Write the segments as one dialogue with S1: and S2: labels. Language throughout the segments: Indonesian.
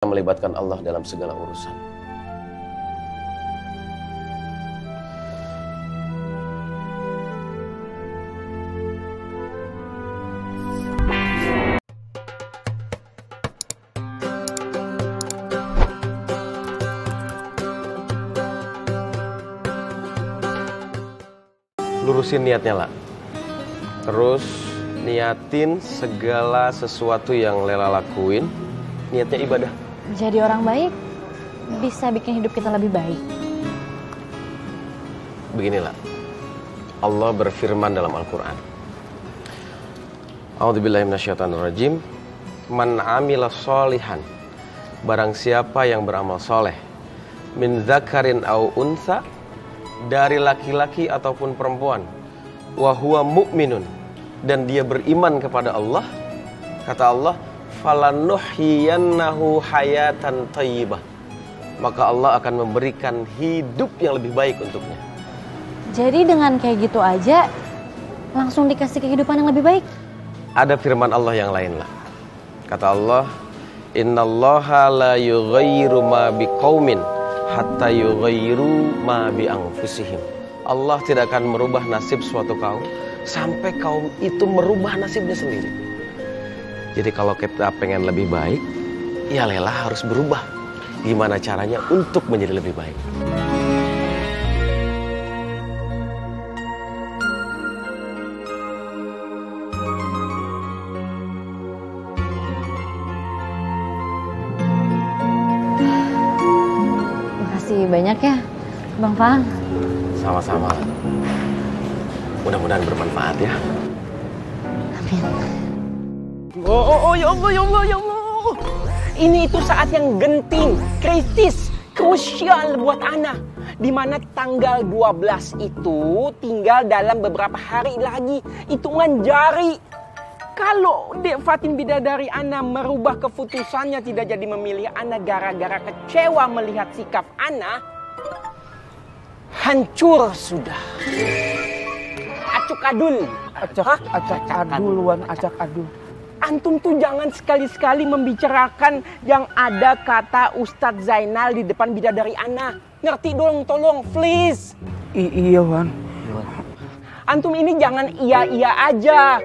S1: melibatkan Allah dalam segala urusan. Lurusin niatnya lah. Terus niatin segala sesuatu yang Lela lakuin, niatnya ibadah.
S2: Jadi orang baik bisa bikin hidup kita lebih baik.
S1: Beginilah, Allah berfirman dalam Al-Quran. A'udzubillahi minasyaitonirrajim. Man amila sholihan, barang siapa yang beramal soleh, min dzakarin au unsa, dari laki-laki ataupun perempuan, wa huwa mu'minun, dan dia beriman kepada Allah, kata Allah, falanuhyiyannahu hayatan thayyibah, maka Allah akan memberikan hidup yang lebih baik untuknya.
S2: Jadi dengan kayak gitu aja langsung dikasih kehidupan yang lebih baik.
S1: Ada firman Allah yang lain lah. Kata Allah, innallaha la yughayyiru ma biqaumin hatta yughayyiru ma bi anfusihim. Allah tidak akan merubah nasib suatu kaum sampai kaum itu merubah nasibnya sendiri. Jadi kalau kita pengen lebih baik, ya Lela harus berubah. Gimana caranya untuk menjadi lebih baik?
S2: Makasih banyak ya, Bang Fang.
S1: Sama-sama. Mudah-mudahan bermanfaat ya.
S2: Amin.
S3: Oh, ya Allah, ya Allah, ya Allah. Ini itu saat yang genting, kritis, krusial buat Ana. Dimana tanggal 12 itu tinggal dalam beberapa hari lagi, hitungan jari. Kalau Dek Fatin bidadari Ana merubah keputusannya tidak jadi memilih Ana gara-gara kecewa melihat sikap Ana, hancur sudah. Acuk adul.
S4: Acak adul, Wan, acak adul.
S3: Antum tuh jangan sekali-sekali membicarakan yang ada kata Ustadz Zainal di depan bidadari Ana. Ngerti dong, tolong, please.
S4: Iya, Wan.
S3: Antum ini jangan iya-iya aja.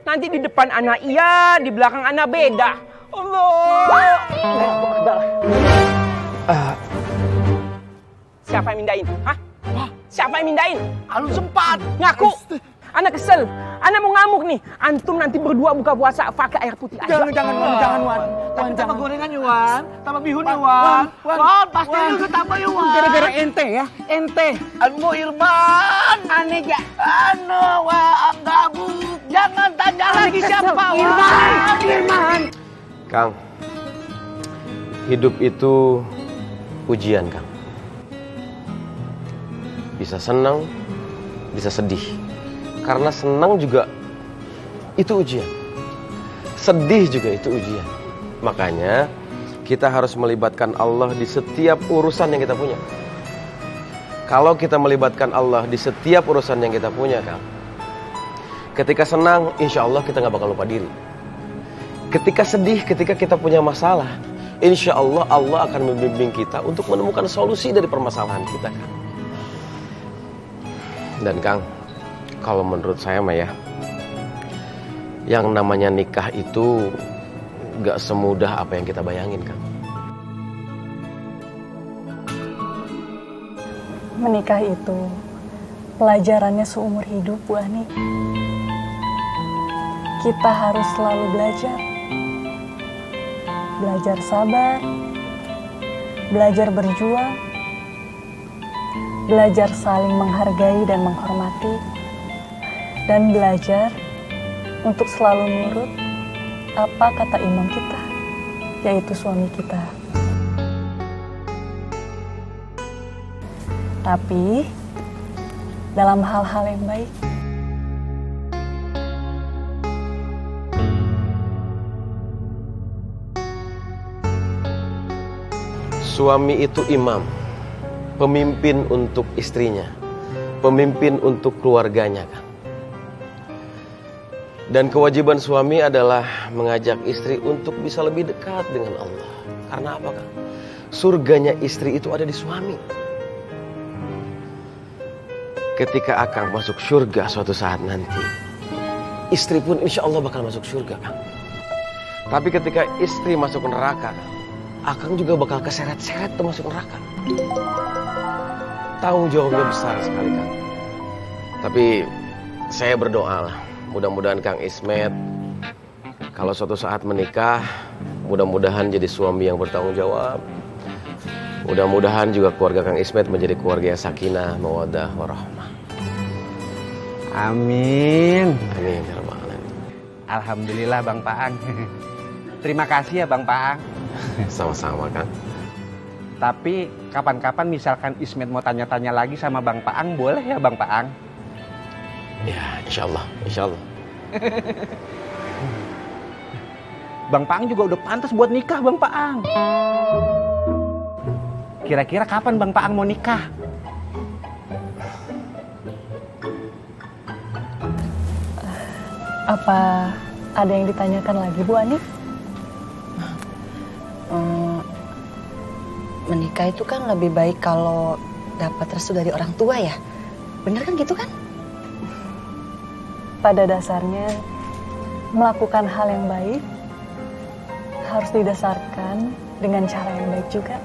S3: Nanti di depan Ana iya, di belakang Ana beda. Allah. Siapa yang mindahin? Hah? Siapa yang mindahin?
S4: Alun sempat.
S3: Ngaku. Ana kesel. Ana mau ngamuk nih. Antum nanti berdua buka puasa pakai air putih aja.
S4: Jangan, Wan. Tapi tambah gorengan ya, Wan. Tambah bihun ya, Wan. Wan, pasti juga tambah ya, Wan.
S3: Gara-gara ente ya, ente.
S4: Anu Irman.
S3: Aneh ya.
S4: Anu, Anggabu. Jangan tanya lagi siapa,
S3: Irman. Irman.
S1: Kang, hidup itu ujian, Kang. Bisa senang, bisa sedih. Karena senang juga itu ujian, sedih juga itu ujian. Makanya kita harus melibatkan Allah di setiap urusan yang kita punya. Kalau kita melibatkan Allah di setiap urusan yang kita punya, Kang, ketika senang, insya Allah kita gak bakal lupa diri. Ketika sedih, ketika kita punya masalah, insya Allah Allah akan membimbing kita untuk menemukan solusi dari permasalahan kita, Kang. Dan Kang, kalau menurut saya mah ya, yang namanya nikah itu gak semudah apa yang kita bayangin, Kang.
S5: Menikah itu pelajarannya seumur hidup, Bu Ani. Kita harus selalu belajar. Belajar sabar, belajar berjuang, belajar saling menghargai dan menghormati, dan belajar untuk selalu nurut apa kata imam kita, yaitu suami kita. Tapi dalam hal-hal yang baik.
S1: Suami itu imam, pemimpin untuk istrinya, pemimpin untuk keluarganya, Kang. Dan kewajiban suami adalah mengajak istri untuk bisa lebih dekat dengan Allah. Karena apa, Kang? Surganya istri itu ada di suami. Ketika Akang masuk surga suatu saat nanti, istri pun insya Allah bakal masuk surga, Kang. Tapi ketika istri masuk neraka, Akang juga bakal keseret-seret tuh masuk neraka. Tanggung jawabnya besar sekali, Kang. Tapi saya berdoa lah, mudah-mudahan Kang Ismet kalau suatu saat menikah, mudah-mudahan jadi suami yang bertanggung jawab. Mudah-mudahan juga keluarga Kang Ismet menjadi keluarga yang sakinah, mawaddah, warahmah.
S3: Amin.
S1: Amin ya rabbal alamin.
S3: Alhamdulillah Bang Paang. Terima kasih ya Bang Paang.
S1: Sama-sama, Kang.
S3: Tapi kapan-kapan misalkan Ismet mau tanya-tanya lagi sama Bang Paang, boleh ya Bang Paang?
S1: Ya, insya Allah, insya Allah.
S3: Bang Paang juga udah pantas buat nikah Bang Paang. Kira-kira kapan Bang Paang mau nikah?
S5: Apa ada yang ditanyakan lagi Bu Ani?
S6: Menikah itu kan lebih baik kalau dapat restu dari orang tua ya. Bener kan gitu kan?
S5: Pada dasarnya melakukan hal yang baik harus didasarkan dengan cara yang baik juga.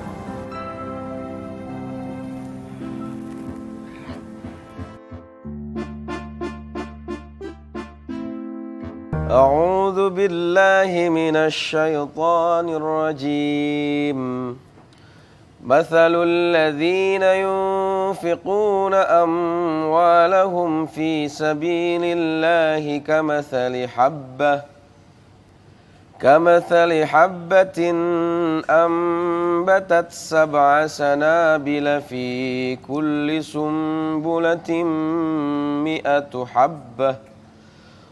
S1: A'udzu billahi minasy syaithanir rajim. Mathalul ladzina yunfiquna amwalahum fi sabilillahi كمثل حبة أنبتت 7 سنابل في كل سنبلة 100 حبة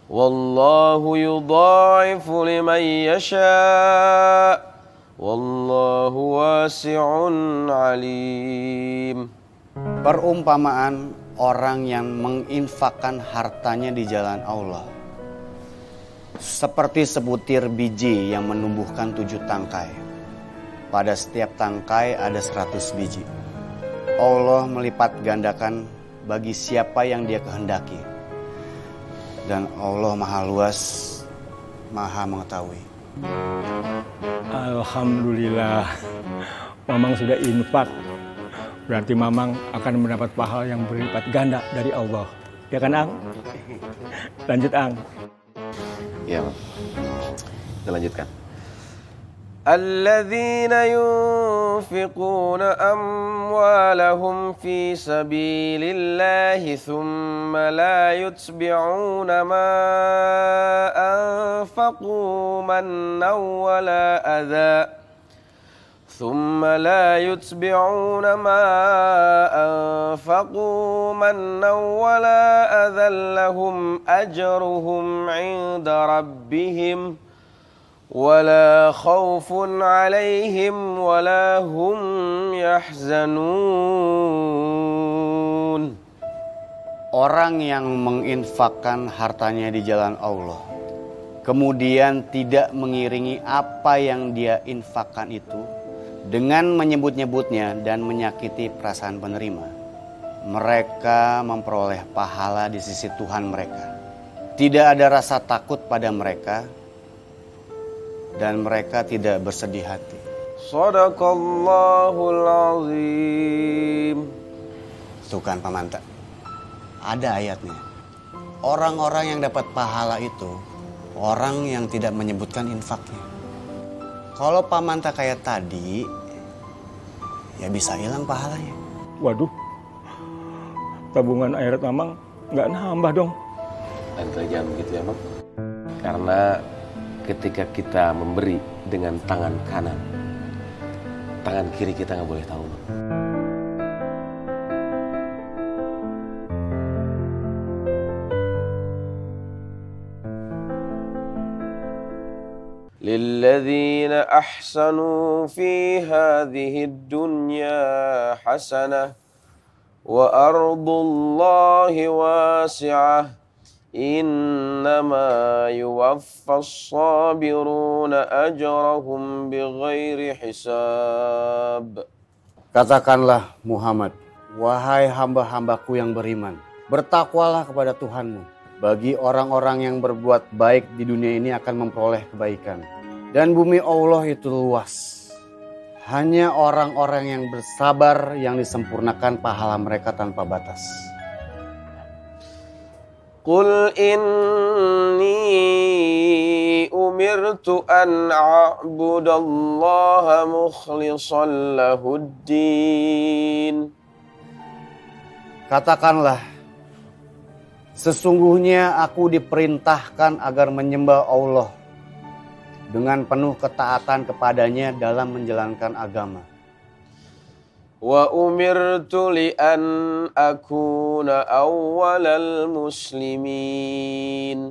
S1: والله يضاعف لمن يشاء والله واسع عليم.
S7: Perumpamaan orang yang menginfakkan hartanya di jalan Allah seperti sebutir biji yang menumbuhkan 7 tangkai. Pada setiap tangkai ada 100 biji. Allah melipat gandakan bagi siapa yang Dia kehendaki. Dan Allah Maha Luas, Maha Mengetahui.
S8: Alhamdulillah, Mamang sudah infak. Berarti Mamang akan mendapat pahala yang berlipat ganda dari Allah. Ya kan, Ang? Lanjut, Ang.
S1: Ya, kita lanjutkan. Alladzina yunfiquna amwalahum fi sabilillahi thumma la yutbi'una ma anfaqu mannaw wala adha ثم لا يتبعون ما أنفقوا منا ولا أذى لهم أجرهم عند ربهم ولا خوف عليهم ولا هم يحزنون.
S7: Orang yang menginfakkan hartanya di jalan Allah, kemudian tidak mengiringi apa yang dia infakkan itu dengan menyebut-nyebutnya dan menyakiti perasaan penerima, mereka memperoleh pahala di sisi Tuhan mereka. Tidak ada rasa takut pada mereka dan mereka tidak bersedih hati.
S1: Shadaqallahul azim.
S7: Tuh kan Pak Manta, ada ayatnya. Orang-orang yang dapat pahala itu orang yang tidak menyebutkan infaknya. Kalau Pak Manta kayak tadi, ya bisa hilang pahalanya.
S8: Waduh, tabungan akhirat Mamang nggak nambah dong.
S1: Dan jangan begitu ya, Bang. Karena ketika kita memberi dengan tangan kanan, tangan kiri kita nggak boleh tahu, Bang. للذين أحسنوا في هذه الدنيا حسنة وأرض الله واسعة Innama yuwaffas sabiruna ajrahum bighairi hisab.
S7: Katakanlah Muhammad, wahai hamba-hambaku yang beriman, bertakwalah kepada Tuhanmu. Bagi orang-orang yang berbuat baik di dunia ini akan memperoleh kebaikan. Dan bumi Allah itu luas. Hanya orang-orang yang bersabar yang disempurnakan pahala mereka tanpa batas.
S1: Qul inni umirtu an a'budallaha mukhlishan lahuddin.
S7: Katakanlah, sesungguhnya aku diperintahkan agar menyembah Allah dengan penuh ketaatan kepadanya dalam menjalankan agama.
S1: Wa umirtu li an akuna awwalal muslimin.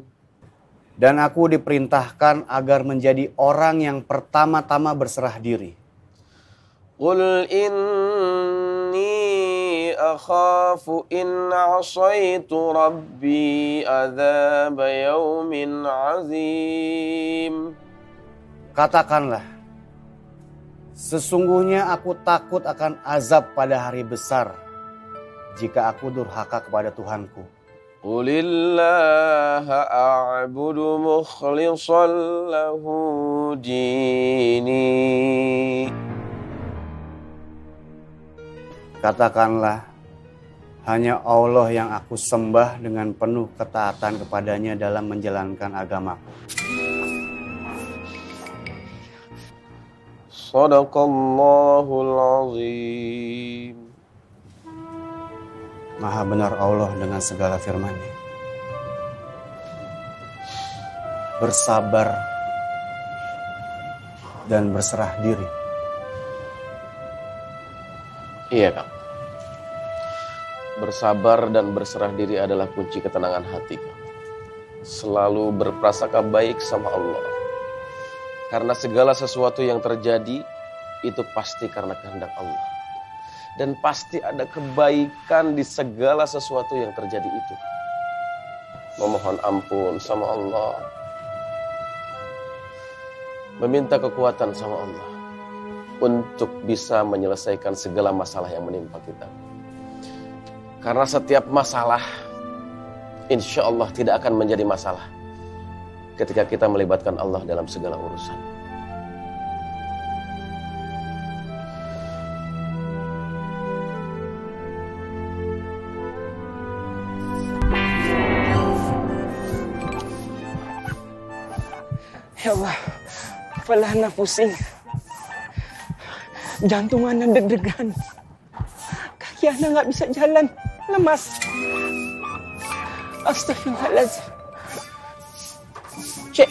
S7: Dan aku diperintahkan agar menjadi orang yang pertama-tama berserah diri.
S1: Qul inni akhafu in asaitu rabbi adzaba yaumin azim.
S7: Katakanlah, sesungguhnya aku takut akan azab pada hari besar jika aku durhaka kepada Tuhanku.
S1: Qulillaha a'budu mukhlishan lahu dini.
S7: Katakanlah, hanya Allah yang aku sembah dengan penuh ketaatan kepadanya dalam menjalankan agamaku.
S1: Shadaqallahul azim.
S7: Maha benar Allah dengan segala firman-Nya. Bersabar dan berserah diri.
S1: Iya, Kang. Bersabar dan berserah diri adalah kunci ketenangan hati, Kang. Selalu berprasangka baik sama Allah. Karena segala sesuatu yang terjadi itu pasti karena kehendak Allah. Dan pasti ada kebaikan di segala sesuatu yang terjadi itu. Memohon ampun sama Allah. Meminta kekuatan sama Allah. Untuk bisa menyelesaikan segala masalah yang menimpa kita. Karena setiap masalah, insya Allah tidak akan menjadi masalah ketika kita melibatkan Allah dalam segala urusan.
S3: Ya Allah, kepala anak pusing. Jantung anak deg-degan. Kaki anak nggak bisa jalan, lemas. Astagfirullahaladzim. Cek.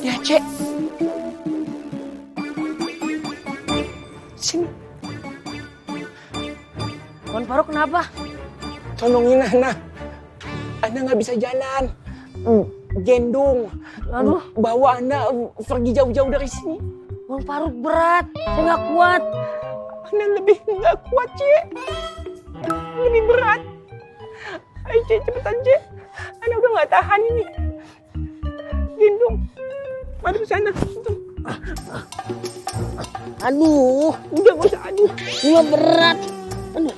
S3: Ya, Cek. Sini.
S2: Tuan Faruk kenapa?
S3: Tolongin anak. Anak nggak bisa jalan. Gendong.
S2: Aduh.
S3: Bawa anak pergi jauh-jauh dari sini.
S2: Tuan Faruk berat, saya nggak kuat.
S3: Anak lebih nggak kuat, Cek. Lebih berat. Ayo, Cek, cepetan, Cek. Anak udah nggak tahan ini. Gendong. Mari ke sana.
S2: Aduh,
S3: Udah, nggak usah aduh.
S2: ini mah berat. Aduh.